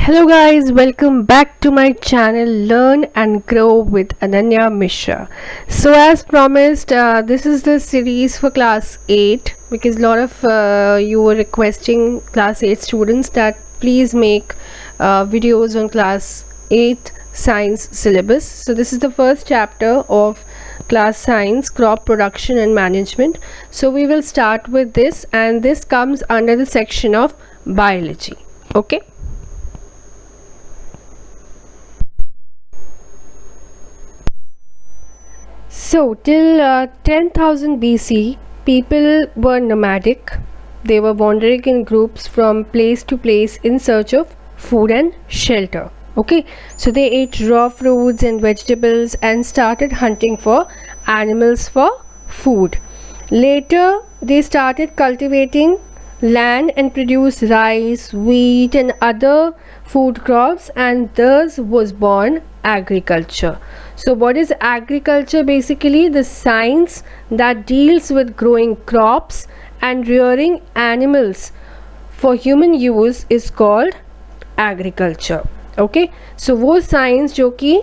Hello guys, welcome back to my channel Learn and Grow with Ananya Mishra. So as promised, this is the series for class 8 because a lot of you were requesting class 8 students that please make videos on class 8 science syllabus. So this is the first chapter of class science, crop production and management. So we will start with this, and this comes under the section of biology. Okay. So till 10,000 BC, people were nomadic. They were wandering in groups from place to place in search of food and shelter. Okay, so they ate raw fruits and vegetables and started hunting for animals for food. Later, they started cultivating land and produced rice, wheat and other food crops, and thus was born agriculture. So what is agriculture? Basically the science that deals with growing crops and rearing animals for human use is called agriculture. Okay, so वो science जो कि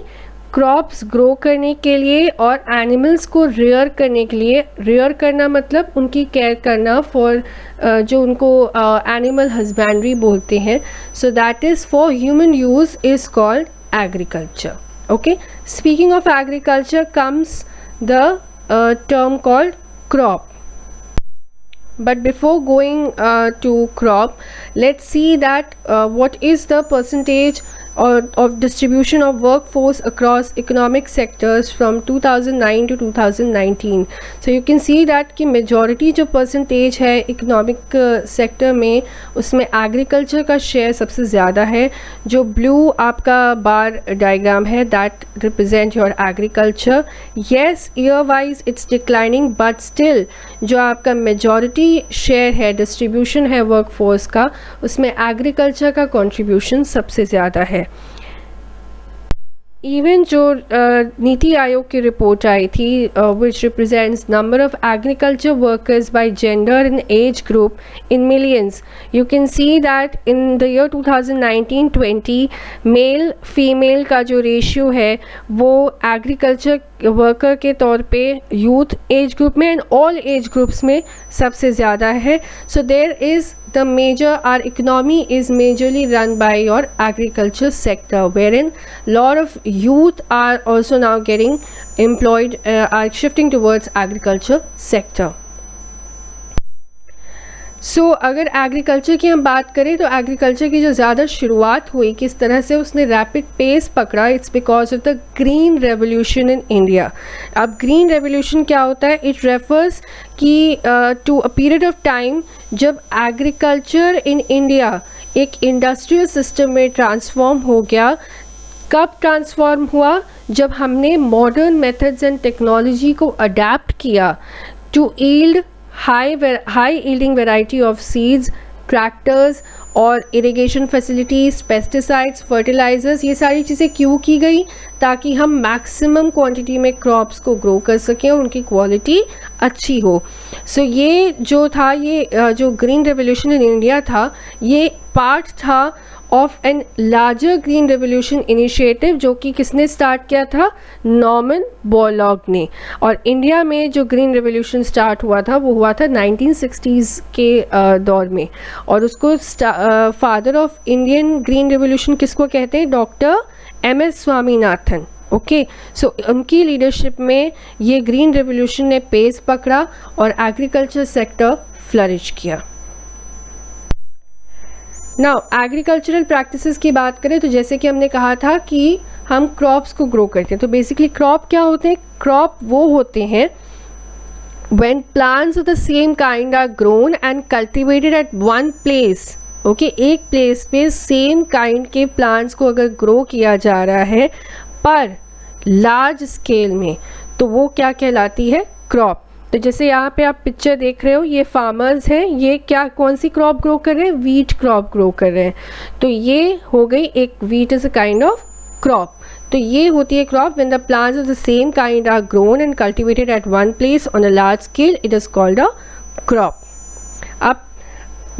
crops grow करने के लिए और animals को rare करने के लिए, रेयर करना मतलब उनकी केयर करना फॉर जो उनको एनिमल हस्बेंड्री बोलते हैं, सो that is for human use is called agriculture. Okay, speaking of agriculture comes the term called crop. But before going to crop, let's see that what is the percentage of distribution of workforce across economic sectors from 2009 to 2019. So you can see that कि majority जो percentage है economic sector में, उसमें agriculture का share सबसे ज़्यादा है. जो blue आपका bar diagram है, that represent your agriculture. Yes, year wise it's declining, but still जो आपका majority share है, distribution है workforce का, उसमें agriculture का contribution सबसे ज़्यादा है. इवन जो नीति आयोग की रिपोर्ट आई थी which represents number of agriculture workers by gender in age group in millions, you can see that in the year 2019-20 male female का जो रेशियो है वो एग्रीकल्चर वर्कर के तौर पे यूथ एज ग्रुप में एंड ऑल एज ग्रुप्स में सबसे ज़्यादा है. So there is the major, our economy is majorly run by your agriculture sector, wherein lot of youth are also now getting employed, are shifting towards agriculture sector. सो अगर agriculture की हम बात करें तो एग्रीकल्चर की जो ज़्यादा शुरुआत हुई, किस तरह से उसने रैपिड पेस पकड़ा, it's because of the green revolution in India. अब ग्रीन रेवोल्यूशन क्या होता है? इट रेफर्स कि to a period of time जब एग्रीकल्चर इन इंडिया एक इंडस्ट्रियल सिस्टम में ट्रांसफॉर्म हो गया. कब ट्रांसफॉर्म हुआ? जब हमने मॉडर्न मेथड्स एंड टेक्नोलॉजी को अडेप्ट किया to yield high yielding variety of seeds, tractors और irrigation facilities, pesticides, fertilizers. ये सारी चीज़ें क्यों की गई? ताकि हम मैक्सिमम क्वांटिटी में क्रॉप्स को ग्रो कर सकें और उनकी क्वालिटी अच्छी हो. सो ये जो था, ये जो ग्रीन रेवोल्यूशन इन इंडिया था, ये पार्ट था of an larger green revolution initiative जो कि किसने स्टार्ट किया था? नॉर्मन बोरलॉग ने. और इंडिया में जो ग्रीन रेवोल्यूशन स्टार्ट हुआ था वो हुआ था 1960s के दौर में, और उसको father of Indian green revolution किसको कहते हैं? Doctor MS Swaminathan. ओके, सो उनकी लीडरशिप में ये ग्रीन रेवोल्यूशन ने पेस पकड़ा और एग्रीकल्चर सेक्टर फ्लरिश किया. नाउ एग्रीकल्चरल प्रैक्टिसेस की बात करें तो जैसे कि हमने कहा था कि हम क्रॉप्स को ग्रो करते हैं, तो बेसिकली क्रॉप क्या होते हैं? क्रॉप वो होते हैं when plants of the same kind are grown and cultivated at one place. Okay, एक प्लेस पे सेम काइंड के प्लांट्स को अगर ग्रो किया जा रहा है पर लार्ज स्केल में, तो वो क्या कहलाती है? क्रॉप. तो जैसे यहाँ पे आप पिक्चर देख रहे हो, ये फार्मर्स हैं, ये क्या कौन सी क्रॉप ग्रो कर रहे हैं? वीट क्रॉप ग्रो कर रहे हैं. तो ये हो गई एक, wheat is a kind of crop. तो ये होती है crop when the plants of the same kind are grown and cultivated at one place on a large scale, it is called a crop. अब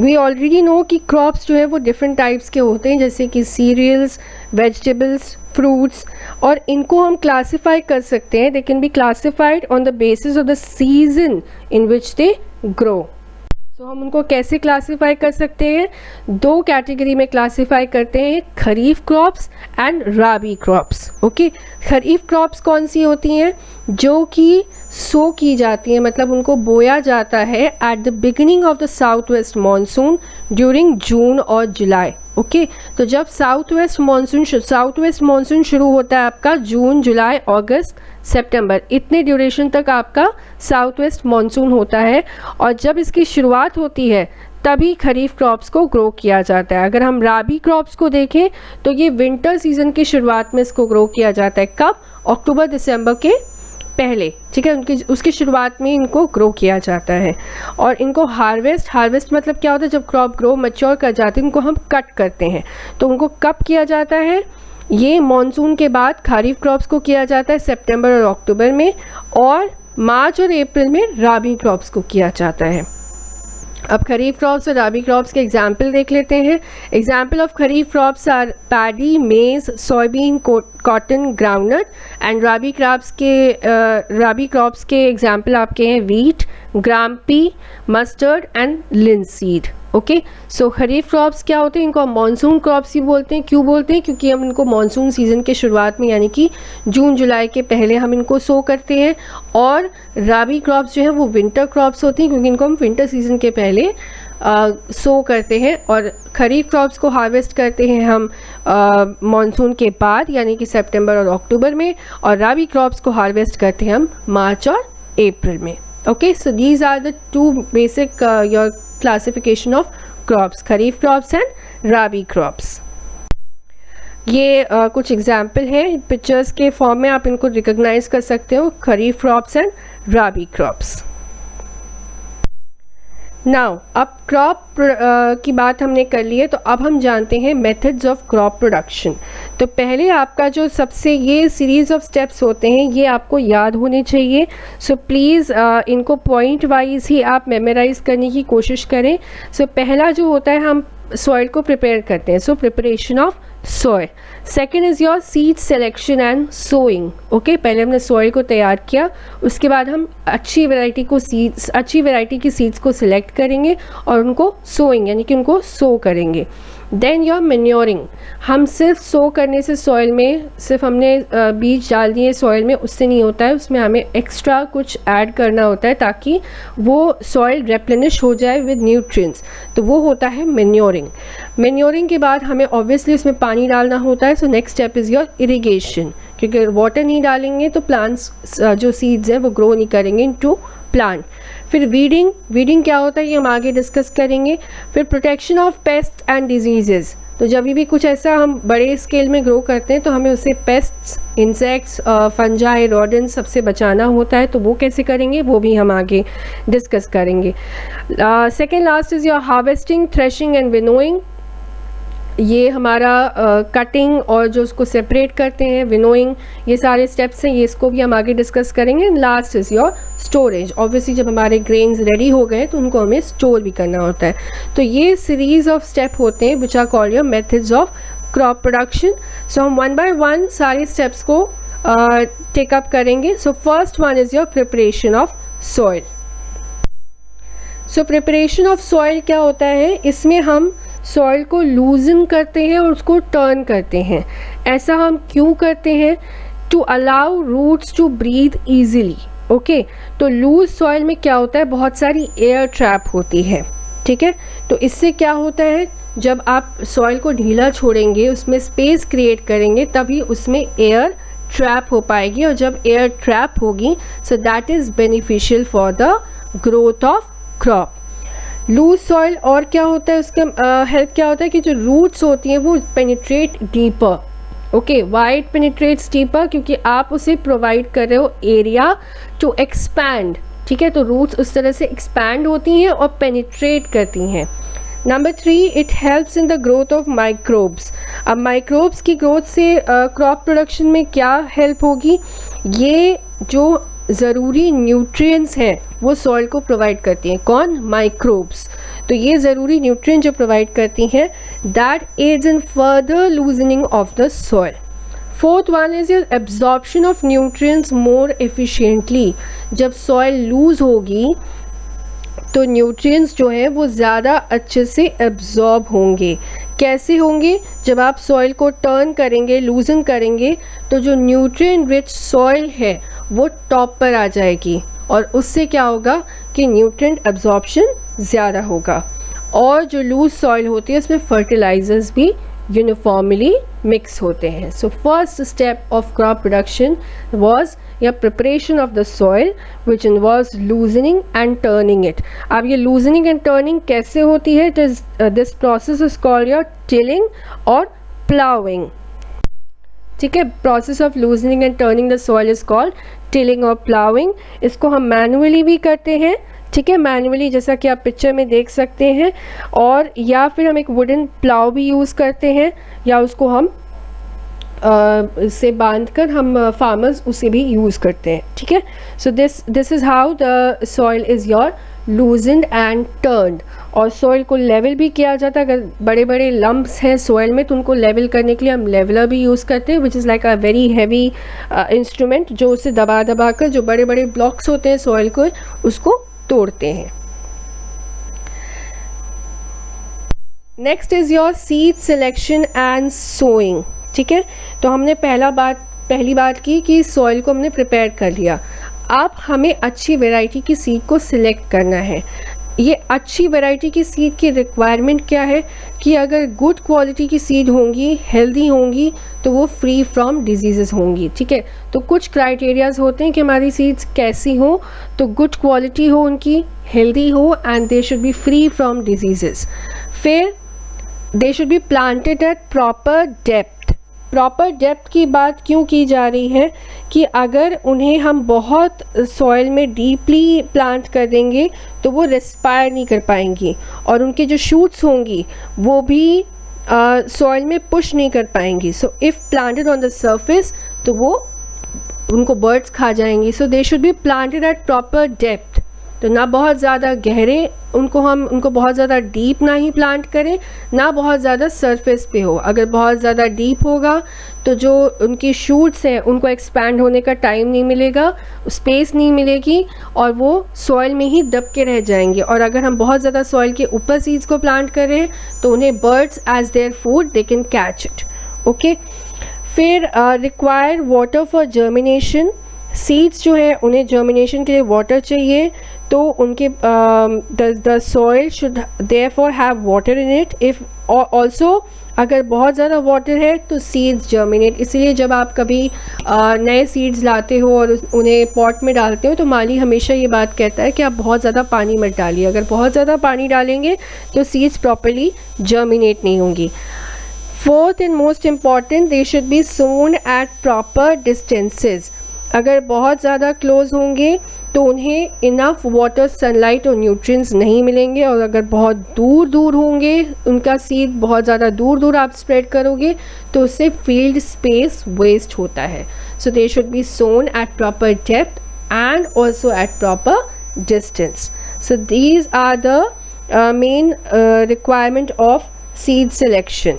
वी ऑलरेडी नो कि crops जो है वो different types के होते हैं, जैसे कि सीरियल्स, वेजिटेबल्स, फ्रूट्स, और इनको हम क्लासीफाई कर सकते हैं. They can be classified on the basis of the season in which they grow. तो हम उनको कैसे क्लासीफाई कर सकते हैं? दो कैटेगरी में क्लासीफाई करते हैं, kharif crops and rabi crops. Okay, kharif crops कौन सी होती हैं? जो कि सो की जाती हैं, मतलब उनको बोया जाता है at the beginning of the south west monsoon during June और जुलाई. ओके, तो जब साउथ वेस्ट मानसून शुरू होता है आपका जून, जुलाई, अगस्त, सितंबर, इतने ड्यूरेशन तक आपका साउथ वेस्ट मानसून होता है. और जब इसकी शुरुआत होती है तभी खरीफ क्रॉप्स को ग्रो किया जाता है. अगर हम राबी क्रॉप्स को देखें तो ये विंटर सीजन की शुरुआत में इसको ग्रो किया जाता है. कब? अक्टूबर दिसंबर के पहले. ठीक है, उसकी शुरुआत में इनको ग्रो किया जाता है. और इनको हार्वेस्ट मतलब क्या होता है? जब क्रॉप ग्रो मैच्योर कर जाती है, इनको हम कट करते हैं. तो उनको कब किया जाता है? ये मॉनसून के बाद खरीफ क्रॉप्स को किया जाता है सितंबर और अक्टूबर में, और मार्च और अप्रैल में राबी क्रॉप्स को किया जाता है. अब खरीफ क्रॉप्स और राबी क्रॉप्स के एग्जाम्पल देख लेते हैं. Example of kharif crops are paddy, maize, soybean, cotton, groundnut. And rabi crops के एग्जाम्पल आपके हैं wheat, gram pea, mustard and linseed. Okay, so kharif crops क्या होते हैं? इनको हम मानसून क्रॉप्स ही बोलते हैं. क्यों बोलते हैं? क्योंकि हम इनको मानसून सीज़न के शुरुआत में, यानी कि जून जुलाई के पहले हम इनको सो करते हैं. और राबी क्रॉप्स जो है वो विंटर क्रॉप्स होती हैं, क्योंकि इनको हम विंटर सीज़न के पहले सो करते हैं. और खरीफ क्रॉप्स को हार्वेस्ट करते हैं हम मानसून के बाद, यानी कि सितंबर और अक्टूबर में. और राबी क्रॉप्स को हार्वेस्ट करते हैं हम मार्च और अप्रैल में. Okay, so these are the two basic your classification of crops, kharif crops and rabi crops. ये कुछ एग्जाम्पल है पिक्चर्स के फॉर्म में, आप इनको रिकॉग्नाइज कर सकते हो, kharif crops and rabi crops. Now अब क्रॉप की बात हमने कर ली है, तो अब हम जानते हैं मेथड्स ऑफ क्रॉप प्रोडक्शन. तो पहले आपका जो सबसे ये सीरीज़ ऑफ स्टेप्स होते हैं ये आपको याद होने चाहिए. सो प्लीज़ इनको पॉइंट वाइज ही आप मेमोराइज करने की कोशिश करें. सो पहला जो होता है, हम सॉइल को प्रिपेयर करते हैं. So preparation of soil. Second is your seed selection and sowing. Okay, पहले हमने सॉइल को तैयार किया, उसके बाद हम अच्छी वैरायटी की सीड्स को सिलेक्ट करेंगे और उनको सोइंग यानी कि उनको सो करेंगे. Then your manuring. हम सिर्फ सो करने से सॉइल में सिर्फ हमने बीज डाल दिए सॉइल में, उससे नहीं होता है. उसमें हमें एक्स्ट्रा कुछ ऐड करना होता है ताकि वो सॉइल रेप्लेनिश हो जाए विद न्यूट्रिएंट्स. तो वो होता है मैन्योरिंग. मैन्योरिंग के बाद हमें ऑब्वियसली उसमें पानी डालना होता है. So next step is your irrigation, क्योंकि वाटर नहीं डालेंगे तो प्लांट्स जो सीड्स हैं वो ग्रो नहीं करेंगे इनटू प्लांट. फिर वीडिंग क्या होता है ये हम आगे डिस्कस करेंगे. फिर protection of paste and diseases. तो जब भी कुछ ऐसा हम बड़े स्केल में ग्रो करते हैं तो हमें उससे पेस्ट्स, इंसेक्ट्स, फंजाई, रोडेंट्स सबसे बचाना होता है. तो वो कैसे करेंगे वो भी हम आगे डिस्कस करेंगे. Second last is your harvesting, threshing and winnowing. ये हमारा कटिंग और जो उसको सेपरेट करते हैं, विनोइंग, ये सारे स्टेप्स हैं, ये इसको भी हम आगे डिस्कस करेंगे. Last is your storage. Obviously जब हमारे ग्रेन्स रेडी हो गए तो उनको हमें स्टोर भी करना होता है. तो ये सीरीज़ ऑफ स्टेप होते हैं which are called your methods of crop production. So हम वन बाय वन सारे स्टेप्स को टेकअप करेंगे. So first one is your preparation of soil. So preparation of soil क्या होता है? इसमें हम सॉइल को लूजन करते हैं और उसको टर्न करते हैं. ऐसा हम क्यों करते हैं? To allow roots to breathe easily. Okay, तो लूज सॉइल में क्या होता है? बहुत सारी एयर ट्रैप होती है. ठीक है, तो इससे क्या होता है, जब आप सॉइल को ढीला छोड़ेंगे, उसमें स्पेस क्रिएट करेंगे, तभी उसमें एयर ट्रैप हो पाएगी. और जब एयर ट्रैप होगी so that is beneficial for the growth of crop. Loose soil और क्या होता है, उसका हेल्प क्या होता है कि जो रूट्स होती हैं वो penetrate deeper. Okay, why it penetrates deeper? क्योंकि आप उसे प्रोवाइड कर रहे हो एरिया टू एक्सपैंड. ठीक है, तो रूट्स उस तरह से एक्सपैंड होती हैं और पेनिट्रेट करती हैं. Number 3, it helps in the growth of microbes. अब माइक्रोब्स की ग्रोथ से क्रॉप प्रोडक्शन में क्या हेल्प होगी? ये जो ज़रूरी न्यूट्रिएंट्स हैं वो सॉइल को प्रोवाइड करती हैं. कौन? माइक्रोब्स. तो ये ज़रूरी न्यूट्रिएंट जो प्रोवाइड करती हैं, that adds in further loosening of the soil. Fourth one is your absorption of nutrients more efficiently. जब सॉइल लूज होगी तो न्यूट्रिएंट्स जो हैं वो ज़्यादा अच्छे से एब्जॉर्ब होंगे। कैसे होंगे? जब आप सॉइल को टर्न करेंगे, लूजन करेंगे, तो जो न्यूट्रिएंट रिच सॉइल है वो टॉप पर आ जाएगी और उससे क्या होगा कि न्यूट्रिएंट एब्जॉर्प्शन ज़्यादा होगा। और जो लूज सॉइल होती है उसमें फर्टिलाइजर्स भी यूनिफॉर्मली मिक्स होते हैं। So first step of crop production was या preparation of the soil which involves loosening and turning it. अब ये लूजनिंग एंड टर्निंग कैसे होती है? This process is called your tilling और प्लाउइंग। ठीक है, process of loosening and turning the soil is called tilling और प्लाउइंग। इसको हम मैनुअली भी करते हैं, ठीक है, मैनुअली, जैसा कि आप पिक्चर में देख सकते हैं, और या फिर हम एक वुडन प्लाउ भी यूज़ करते हैं, या उसको हम से बांध कर हम फार्मर्स उसे भी यूज़ करते हैं। ठीक है, so this is how the soil is your loosened and turned. और सॉइल को लेवल भी किया जाता है। अगर बड़े बड़े लम्ब्स हैं सॉइल में तो उनको लेवल करने के लिए हम लेवलर भी यूज़ करते हैं, which is like a very heavy instrument, जो उसे दबा दबा कर जो बड़े बड़े ब्लॉक्स होते हैं सॉइल को, उसको तोड़ते हैं। Next is your seed selection and sowing. ठीक है, तो हमने पहली बात की कि सॉइल को हमने प्रिपेयर कर लिया। अब हमें अच्छी वैरायटी की सीड को सिलेक्ट करना है। ये अच्छी वैरायटी की सीड की रिक्वायरमेंट क्या है कि अगर गुड क्वालिटी की सीड होंगी, हेल्दी होंगी, तो वो फ्री फ्रॉम डिजीज़ेस होंगी। ठीक है, तो कुछ क्राइटेरियाज होते हैं कि हमारी सीड्स कैसी हो, तो गुड क्वालिटी हो उनकी, हेल्दी हो, and they should be free from diseases. फिर they should be planted at proper depth. Proper depth की बात क्यों की जा रही है कि अगर उन्हें हम बहुत सॉइल में डीपली प्लांट कर देंगे तो वो रेस्पायर नहीं कर पाएंगी, और उनके जो शूट्स होंगी वो भी सॉइल में पुश नहीं कर पाएंगी। So if planted on the surface तो वो उनको बर्ड्स खा जाएंगी। So they should be planted at proper depth. तो ना बहुत ज़्यादा गहरे उनको बहुत ज़्यादा डीप ना ही प्लांट करें, ना बहुत ज़्यादा सरफेस पे हो। अगर बहुत ज़्यादा डीप होगा तो जो उनकी शूट्स हैं उनको एक्सपैंड होने का टाइम नहीं मिलेगा, स्पेस नहीं मिलेगी, और वो सॉइल में ही दब के रह जाएंगे। और अगर हम बहुत ज़्यादा सॉइल के ऊपर सीड्स को प्लांट कर रहे हैं तो उन्हें birds as their food they can catch it. Okay, फिर require water for germination. Seeds जो है उन्हें जर्मिनेशन के लिए वाटर चाहिए, तो उनके the soil should therefore have water in it. If also अगर बहुत ज़्यादा वाटर है तो सीड्स जर्मिनेट। इसलिए जब आप कभी नए सीड्स लाते हो और उन्हें पॉट में डालते हो तो माली हमेशा ये बात कहता है कि आप बहुत ज़्यादा पानी मत डालिए। अगर बहुत ज़्यादा पानी डालेंगे तो सीड्स प्रॉपर्ली जर्मिनेट नहीं होंगी। Fourth and most important, they should be sown at proper distances. अगर बहुत ज़्यादा क्लोज होंगे तो उन्हें इनफ वाटर, सनलाइट और न्यूट्रिएंट्स नहीं मिलेंगे, और अगर बहुत दूर दूर होंगे, उनका सीड बहुत ज़्यादा दूर दूर आप स्प्रेड करोगे तो उससे फील्ड स्पेस वेस्ट होता है। So they should be sown at proper depth and also at proper distance. So these are the main requirement of seed selection.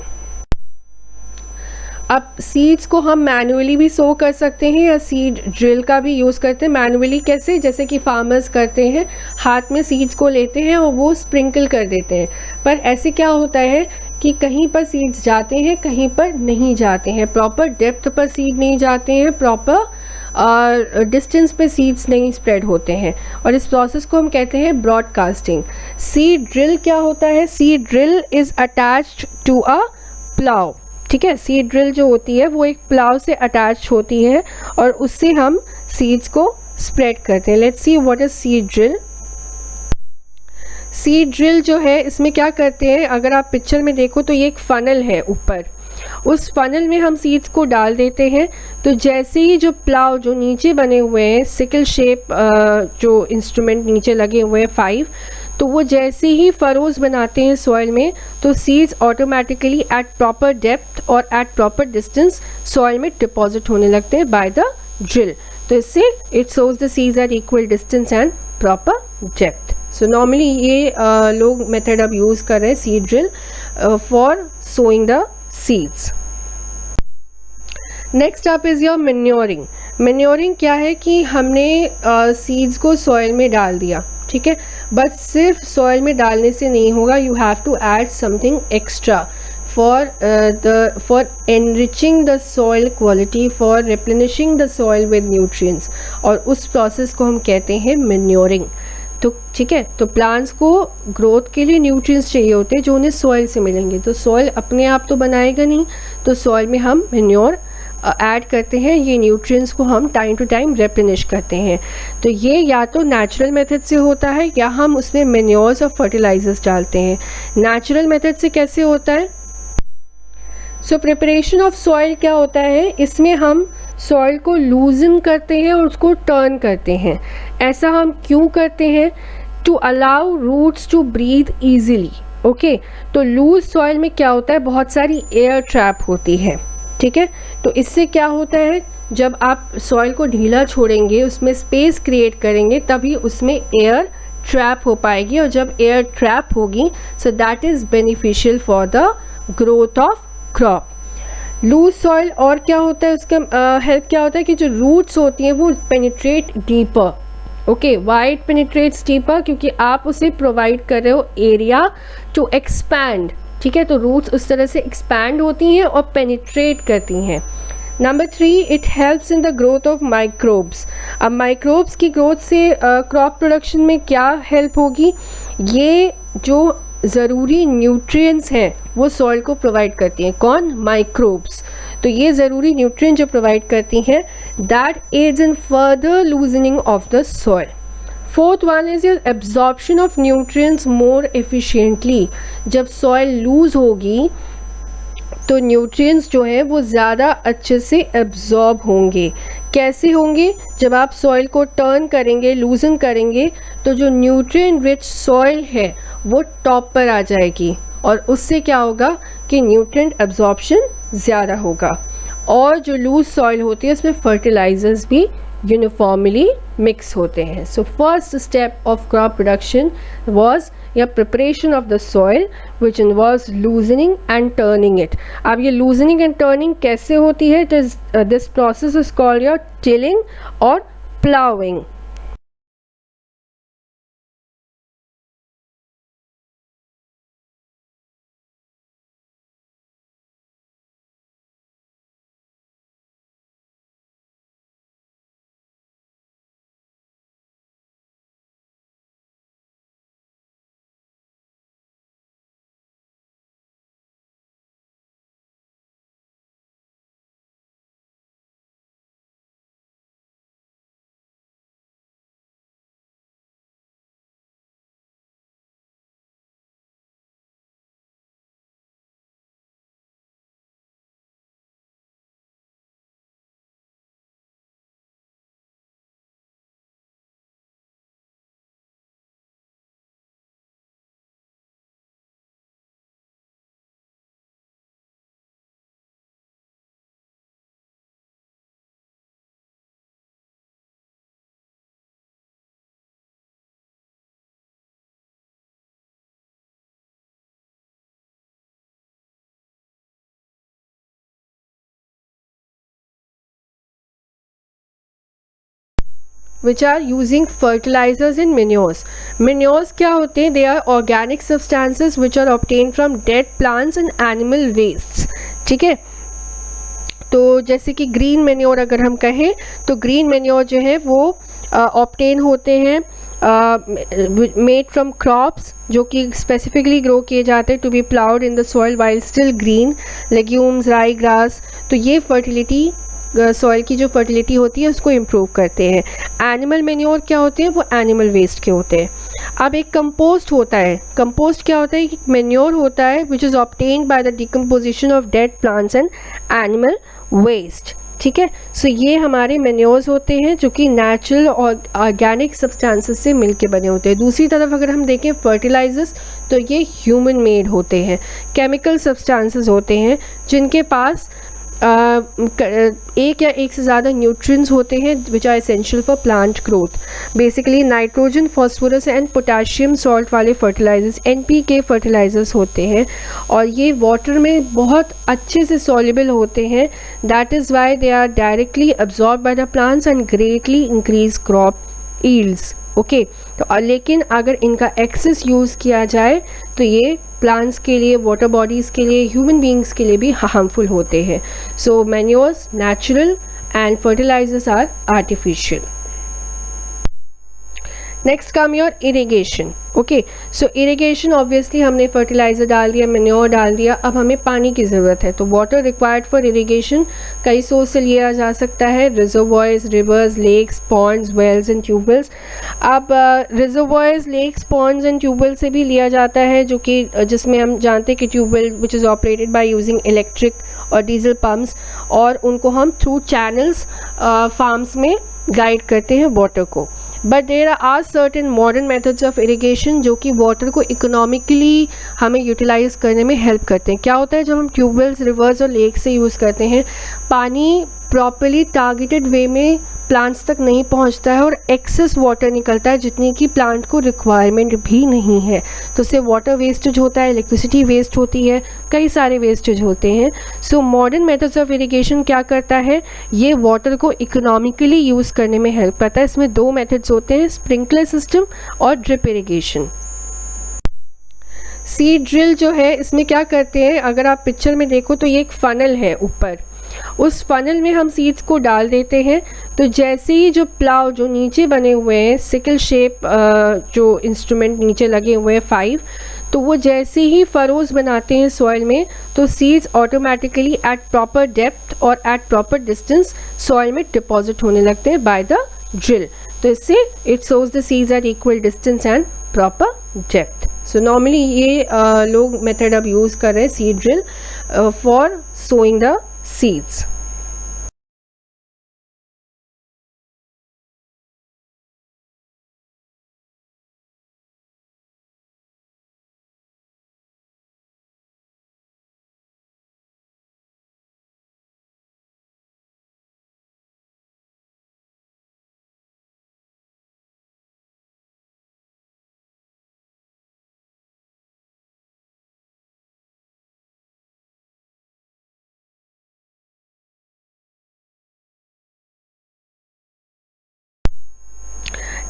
अब सीड्स को हम मैनुअली भी सो कर सकते हैं या सीड ड्रिल का भी यूज़ करते हैं। मैनुअली कैसे? जैसे कि फार्मर्स करते हैं, हाथ में सीड्स को लेते हैं और वो स्प्रिंकल कर देते हैं। पर ऐसे क्या होता है कि कहीं पर सीड्स जाते हैं, कहीं पर नहीं जाते हैं। प्रॉपर डेप्थ पर सीड नहीं जाते हैं, प्रॉपर डिस्टेंस पे सीड्स नहीं स्प्रेड होते हैं, और इस प्रोसेस को हम कहते हैं ब्रॉडकास्टिंग। सीड ड्रिल क्या होता है? Seed drill is attached to a plough. ठीक है, सीड ड्रिल जो होती है वो एक प्लाव से अटैच होती है और उससे हम सीड्स को स्प्रेड करते हैं। Let's see what is seed drill. Seed drill जो है इसमें क्या करते हैं, अगर आप पिक्चर में देखो तो ये एक फनल है ऊपर, उस फनल में हम सीड्स को डाल देते हैं। तो जैसे ही जो प्लाव जो नीचे बने हुए हैं, सिकल शेप जो इंस्ट्रूमेंट नीचे लगे हुए हैं 5, तो वो जैसे ही फरोज बनाते हैं सॉइल में तो seeds automatically at proper depth और एट प्रॉपर डिस्टेंस सॉइल में डिपॉजिट होने लगते हैं बाय द ड्रिल। तो इससे it sows the seeds at equal distance and proper depth. So normally ये लोग मेथड अब यूज़ कर रहे हैं seed drill for sowing the seeds. Next up is your manuring. Manuring क्या है कि हमने सीड्स को सॉइल में डाल दिया, ठीक है, बट सिर्फ सॉइल में डालने से नहीं होगा, you have to add something extra for enriching the soil quality, for replenishing the soil with nutrients, और उस प्रोसेस को हम कहते हैं मैन्योरिंग। तो ठीक है, तो प्लांट्स को ग्रोथ के लिए न्यूट्रिएंट्स चाहिए होते हैं जो उन्हें सॉइल से मिलेंगे, तो सॉइल अपने आप तो बनाएगा नहीं, तो सॉइल में हम मैन्योर ऐड करते हैं, ये न्यूट्रिएंट्स को हम टाइम टू टाइम रेप्लेनिश करते हैं। तो ये या तो नेचुरल मेथड से होता है या हम उसमें मैन्योर्स और फर्टिलाइजर्स डालते हैं। नेचुरल मेथड से कैसे होता है? सो प्रिपरेशन ऑफ सॉइल क्या होता है, इसमें हम सॉइल को लूजन करते हैं और उसको टर्न करते हैं। ऐसा हम क्यों करते हैं? To allow roots to breathe easily. Okay, तो लूज सॉइल में क्या होता है, बहुत सारी एयर ट्रैप होती है, ठीक है। तो इससे क्या होता है, जब आप सॉइल को ढीला छोड़ेंगे, उसमें स्पेस क्रिएट करेंगे, तभी उसमें एयर ट्रैप हो पाएगी, और जब एयर ट्रैप होगी so that is beneficial for the growth of crop. Loose soil और क्या होता है, उसका हेल्प क्या होता है कि जो रूट्स होती हैं वो penetrate deeper. Okay, why it penetrates deeper? क्योंकि आप उसे प्रोवाइड कर रहे हो एरिया टू एक्सपैंड, ठीक है, तो रूट्स उस तरह से एक्सपैंड होती हैं और पेनिट्रेट करती हैं। Number 3, it helps in the growth of microbes. अब माइक्रोब्स की ग्रोथ से क्रॉप प्रोडक्शन में क्या हेल्प होगी, ये जो ज़रूरी न्यूट्रिएंट्स हैं वो सॉइल को प्रोवाइड करती हैं। कौन? माइक्रोब्स। तो ये ज़रूरी न्यूट्रिएंट जो प्रोवाइड करती हैं, that adds in further loosening of the soil. Fourth one is absorption of nutrients more efficiently. जब सॉइल लूज होगी तो न्यूट्रिएंट्स जो हैं वो ज़्यादा अच्छे से एब्जॉर्ब होंगे। कैसे होंगे? जब आप सॉइल को टर्न करेंगे, लूजन करेंगे, तो जो न्यूट्रिएंट रिच सॉइल है वो टॉप पर आ जाएगी, और उससे क्या होगा कि न्यूट्रिएंट एब्जॉर्प्शन ज़्यादा होगा। और जो लूज सॉइल होती है उसमें फर्टिलाइजर्स भी यूनिफॉर्मली मिक्स होते हैं। So first step of crop production was या preparation of the soil which involves loosening and turning it. अब ये लूजनिंग एंड टर्निंग कैसे होती है? This process is called your tilling और ploughing. which are using fertilizers in manures. Manures क्या होते हैं? They are organic substances which are obtained from dead plants and animal wastes. ठीक है, तो जैसे कि ग्रीन मैन्योर अगर हम कहें तो ग्रीन मैन्योर जो है वो ऑब्टेन होते हैं मेड फ्रॉम क्रॉप्स जो कि स्पेसिफिकली ग्रो किए जाते हैं to be ploughed in the soil while still green, legumes, rye grass. तो ये फर्टिलिटी सॉइल की जो फर्टिलिटी होती है उसको इम्प्रूव करते हैं। एनिमल मैन्योर क्या होते हैं? वो एनिमल वेस्ट के होते हैं। अब एक कंपोस्ट होता है। कंपोस्ट क्या होता है? एक मैन्योर होता है which is obtained by the decomposition of dead plants and animal waste. ठीक है, सो ये हमारे मैन्योर्स होते हैं जो कि नेचुरल और ऑर्गेनिक सब्सटेंसेस से मिलके बने होते हैं। दूसरी तरफ अगर हम देखें फर्टिलाइजर्स, तो ये ह्यूमन मेड होते हैं, केमिकल सब्सटेंसेस होते हैं जिनके पास एक या एक से ज़्यादा न्यूट्रिएंट्स होते हैं which are essential for plant growth. Basically nitrogen, phosphorus and potassium salt वाले फर्टिलाइजर्स NPK फर्टिलाइजर्स होते हैं और ये वाटर में बहुत अच्छे से सॉल्युबल होते हैं। That is why they are directly absorb by the plants and greatly increase crop yields. Okay, तो लेकिन अगर इनका एक्सेस यूज़ किया जाए तो ये प्लांट्स के लिए, वाटर बॉडीज़ के लिए, ह्यूमन बींग्स के लिए भी हार्मफुल होते हैं। So manures natural and fertilizers are artificial. Next come your irrigation. Okay, so irrigation obviously हमने फर्टिलाइज़र डाल दिया, मैन्योर डाल दिया, अब हमें पानी की ज़रूरत है। तो वाटर रिक्वायर्ड फॉर इरिगेशन कई सोर्स से लिया जा सकता है, reservoirs, rivers, lakes, ponds, wells and tubewells. अब reservoirs, lakes, ponds and tubewell से भी लिया जाता है, जो कि जिसमें हम जानते हैं कि tubewell which is operated by using electric और डीजल पम्प्स, और उनको हम थ्रू चैनल्स फार्म्स में गाइड करते हैं वाटर को। But there are certain modern methods of irrigation जो कि वाटर को इकोनॉमिकली हमें यूटिलाइज करने में हेल्प करते हैं। क्या होता है, जब हम ट्यूबवेल्स, रिवर्स और लेक से यूज़ करते हैं, पानी प्रॉपर्ली टारगेटेड वे में प्लांट्स तक नहीं पहुंचता है और एक्सेस वाटर निकलता है जितनी कि प्लांट को रिक्वायरमेंट भी नहीं है। तो उससे वाटर वेस्टेज होता है, इलेक्ट्रिसिटी वेस्ट होती है, कई सारे वेस्टेज होते हैं। So modern methods of irrigation क्या करता है, ये वाटर को इकोनॉमिकली यूज़ करने में हेल्प करता है। इसमें दो मेथड्स होते हैं, स्प्रिंकलर सिस्टम और ड्रिप इरिगेशन। सीड ड्रिल जो है, इसमें क्या करते हैं, अगर आप पिक्चर में देखो तो ये एक फनल है ऊपर, उस फनल में हम सीड्स को डाल देते हैं। तो जैसे ही जो प्लाव जो नीचे बने हुए हैं, सिकल शेप जो इंस्ट्रूमेंट नीचे लगे हुए हैं 5, तो वो जैसे ही फरोज बनाते हैं सॉइल में, तो seeds automatically at proper depth और एट प्रॉपर डिस्टेंस सॉइल में डिपॉजिट होने लगते हैं बाय द ड्रिल। तो इससे it sows the seeds at equal distance and proper depth. So normally ये लोग मेथड अब यूज़ कर रहे हैं seed drill for sowing the seeds.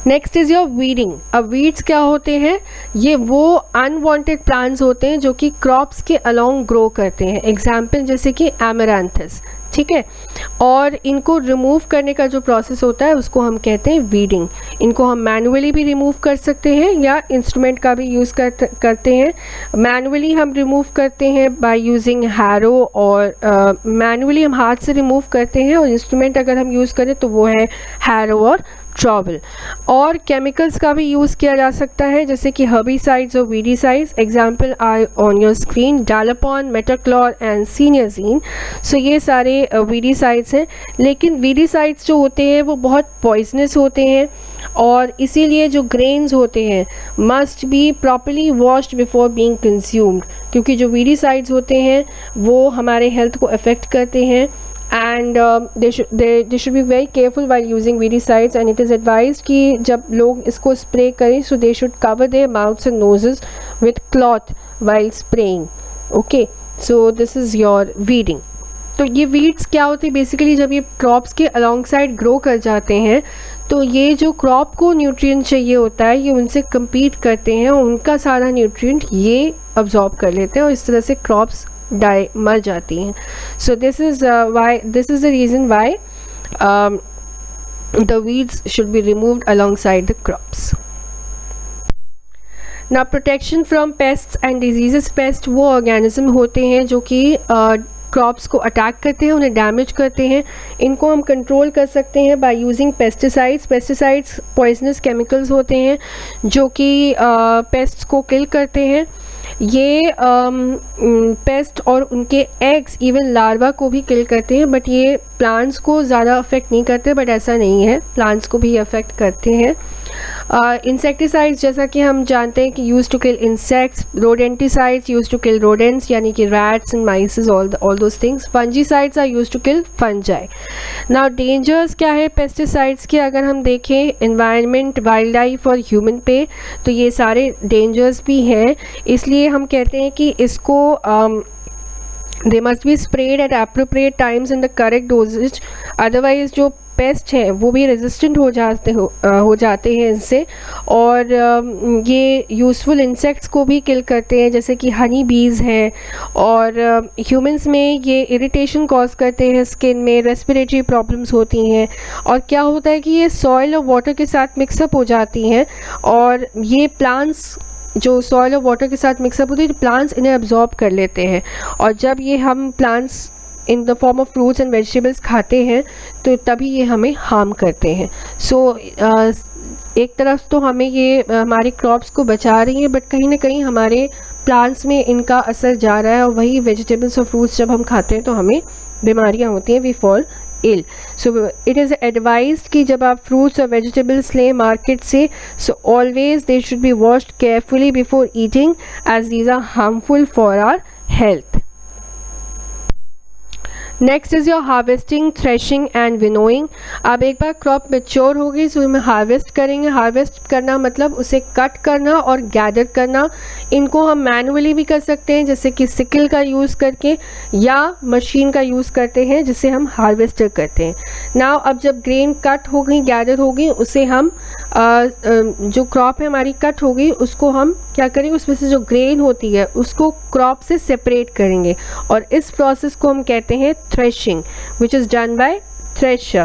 Next is your weeding. अब वीड्स क्या होते हैं, ये वो अनवांटेड प्लांट्स होते हैं जो कि क्रॉप्स के अलोंग ग्रो करते हैं। एग्जाम्पल जैसे कि एमरांथस, ठीक है, और इनको रिमूव करने का जो प्रोसेस होता है उसको हम कहते हैं वीडिंग। इनको हम मैनुअली भी रिमूव कर सकते हैं या इंस्ट्रूमेंट का भी यूज़ करते हैं। मैनुअली हम रिमूव करते हैं बाय यूजिंग हैरो, और मैनुअली हम हाथ से रिमूव करते हैं, और इंस्ट्रूमेंट अगर हम यूज़ करें तो वो है हैरो और ट्रॉबल। और केमिकल्स का भी यूज़ किया जा सकता है, जैसे कि हर्बिसाइड्स और weedicides. Example are on your screen, dalapon, metolachlor and simazine. So ये सारे वीडिसाइड्स हैं, लेकिन वीडिसाइड्स जो होते हैं वो बहुत पॉइजनस होते हैं, और इसीलिए जो ग्रेन्स होते हैं must be properly washed before being consumed, क्योंकि जो वीडिसाइड्स होते हैं वो हमारे हेल्थ को अफेक्ट करते हैं। And they should be very careful while using weedicides, and it is advised कि जब लोग इसको स्प्रे करें so they should cover their mouths and noses with cloth while spraying. Okay, so this is your weeding. तो ये weeds क्या होती है, बेसिकली जब ये क्रॉप्स के अलॉन्ग साइड ग्रो कर जाते हैं तो ये जो क्रॉप को न्यूट्रिएंट चाहिए होता है ये उनसे compete करते हैं, और उनका सारा न्यूट्रिएंट ये absorb कर लेते हैं, और इस तरह से क्रॉप्स मर जाती हैं। So this is the reason why the weeds should be removed alongside the crops. Now protection from pests and diseases. Pests वो ऑर्गेनिज्म होते हैं जो कि क्रॉप्स को अटैक करते हैं, उन्हें डैमेज करते हैं। इनको हम कंट्रोल कर सकते हैं by using pesticides. Pesticides poisonous chemicals होते हैं जो कि पेस्ट्स को किल करते हैं। ये पेस्ट और उनके एग्स, इवन लार्वा को भी किल करते हैं, बट ये प्लांट्स को ज़्यादा अफेक्ट नहीं करते, बट ऐसा नहीं है, प्लांट्स को भी अफेक्ट करते हैं। इंसेक्टिसाइड्स जैसा कि हम जानते हैं कि use to kill insects, rodenticides use to kill rodents यानी कि rats and mices, all those things. Fungicides are use to kill fungi. Now dangers क्या है पेस्टिसाइड्स के, अगर हम देखें एनवायरनमेंट, वाइल्ड लाइफ और ह्यूमन पे, तो ये सारे डेंजर्स भी हैं. इसलिए हम कहते हैं कि इसको they must be sprayed at appropriate times in the correct dosage, otherwise जो पेस्ट हैं वो भी रेजिस्टेंट हो जाते हैं इनसे. और ये यूज़फुल इंसेक्ट्स को भी किल करते हैं, जैसे कि हनी बीज हैं. और ह्यूमंस में ये इरिटेशन कॉज करते हैं, स्किन में रेस्पिरेटरी प्रॉब्लम्स होती हैं. और क्या होता है कि ये सॉइल और वाटर के साथ मिक्सअप हो जाती हैं, और ये प्लांट्स जो सॉइल और वाटर के साथ मिक्सअप होती है तो प्लांट्स इन्हें अब्जॉर्ब कर लेते हैं. और जब ये हम plants in the form of fruits and vegetables खाते हैं तो तभी ये हमें हार्म करते हैं. सो एक तरफ तो हमें ये हमारे क्रॉप्स को बचा रही है, बट कहीं ना कहीं हमारे प्लांट्स में इनका असर जा रहा है, और वही वेजिटेबल्स और फ्रूट्स जब हम खाते हैं तो हमें बीमारियाँ होती हैं, we fall ill. So it is advised कि जब आप फ्रूट्स और वेजिटेबल्स लें मार्केट से, so always they should be washed carefully before eating, as these are harmful for our health. Next is your harvesting, threshing and winnowing. अब एक बार crop mature हो गई, सो हम हार्वेस्ट करेंगे. हार्वेस्ट करना मतलब उसे कट करना और गैदर करना. इनको हम मैनुअली भी कर सकते हैं, जैसे कि सिकल का यूज़ करके, या मशीन का यूज़ करते हैं जिससे हम हार्वेस्टर करते हैं. नाउ अब जब ग्रेन कट हो गई, गैदर हो गई, उसे हम जो क्रॉप है हमारी कट हो गई, उसको हम क्या करेंगे, उसमें से जो ग्रेन होती है उसको क्रॉप से सेपरेट करेंगे, और इस प्रोसेस को हम कहते हैं threshing, which is done by thresher.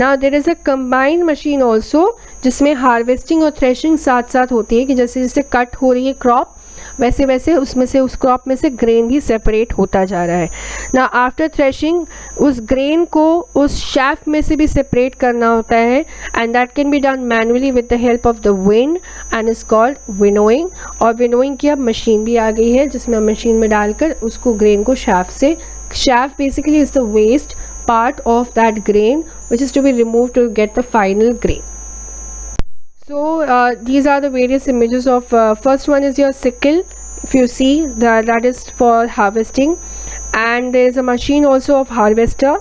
Now there is a combined machine also जिसमें हार्वेस्टिंग और थ्रेशिंग साथ साथ होती है, कि जैसे जैसे कट हो रही है क्रॉप, वैसे वैसे उसमें से, उस क्रॉप में से ग्रेन भी सेपरेट होता जा रहा है. ना आफ्टर थ्रेशिंग उस ग्रेन को उस शैफ्ट में से भी सेपरेट करना होता है, and that can be done manually with the help of the wind, and is called winnowing. और विनोइंग की अब मशीन भी आ गई है, जिसमें मशीन में डालकर उसको ग्रेन को shaft basically is the waste part of that grain which is to be removed to get the final grain. So these are the various images of first one is your sickle. If you see that is for harvesting, and there is a machine also of harvester.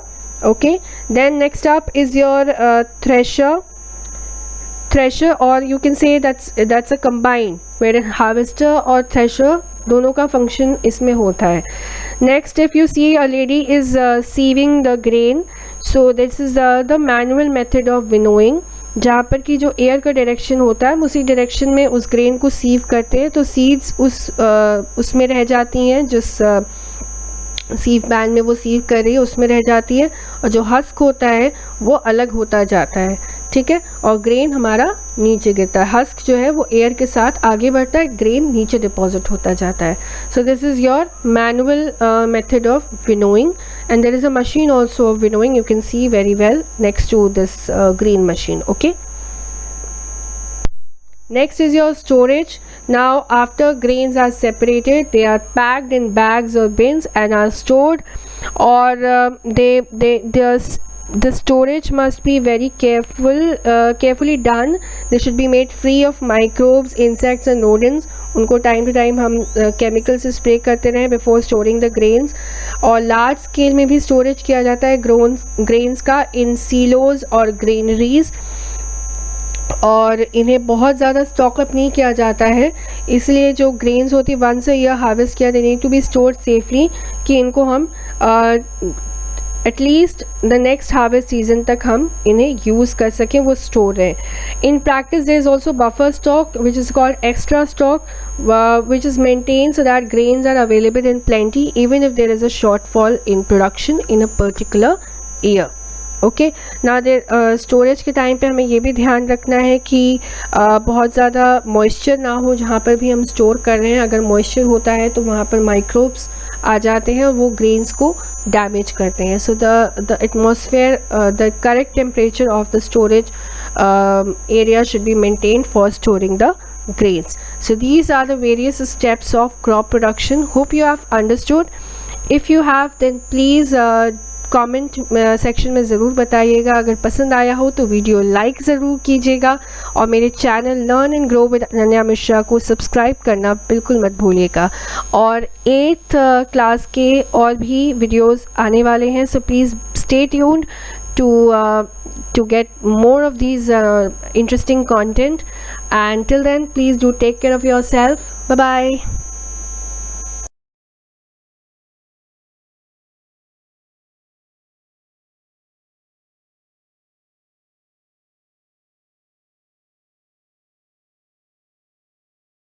Okay, then next up is your thresher, or you can say that's a combine where harvester और thresher दोनों का function इसमें होता है. Next if you see a lady is sieving the grain, so this is the manual method of winnowing, जहाँ पर कि जो एयर का डायरेक्शन होता है उसी डायरेक्शन में उस ग्रेन को सीव करते हैं, तो सीड्स उसमें रह जाती हैं, जिस सीव बैन में वो सीव कर रही है उसमें रह जाती है, और जो हस्क होता है वो अलग होता जाता है. ठीक है, और ग्रेन हमारा नीचे गिरता है. हस्क जो है वो एयर के साथ आगे बढ़ता है, ग्रेन नीचे डिपॉजिट होता जाता है. So this is your manual method of winnowing, and there is a machine also of winnowing. You can see very well next to this green machine. Okay, next is your storage. Now after grains are separated, they are packed in bags or bins and are stored, or the storage must be very carefully done. They should be made free of microbes, insects and rodents. उनको time to time हम chemical से spray करते रहें before storing the grains. और large scale में भी storage किया जाता है ग्रेन्स का इन सीलोज और ग्रेनरीज, और इन्हें बहुत ज़्यादा स्टॉक अप नहीं किया जाता है. इसलिए जो ग्रेन्स होती है वंस अ ईयर हार्वेस्ट किया, they need to be stored safely, कि इनको हम at least the next harvest season तक हम इन्हें यूज़ कर सकें, वो स्टोर रहें. In practice there is also buffer stock which is called extra stock, which is maintained so that grains are available in plenty even if there is a shortfall in production in a particular year. Okay, ना देर storage के time पे हमें ये भी ध्यान रखना है कि बहुत ज़्यादा मॉइस्चर ना हो जहाँ पर भी हम स्टोर कर रहे हैं. अगर मॉइस्चर होता है तो वहाँ पर माइक्रोब्स आ जाते हैं और वो ग्रेन्स को डैमेज करते हैं. So the atmosphere, the correct temperature of the storage area should be maintained for storing the grains. So these are the various steps of crop production. Hope you have understood. If you have, then please comment section में ज़रूर बताइएगा। अगर पसंद आया हो तो video like ज़रूर कीजिएगा और मेरे channel learn and grow with Ananya Mishra को सब्सक्राइब करना बिल्कुल मत भूलिएगा। और 8th क्लास के और भी वीडियोस आने वाले हैं, so please stay tuned to get more of these interesting content, and till then please do take care of yourself. Bye bye.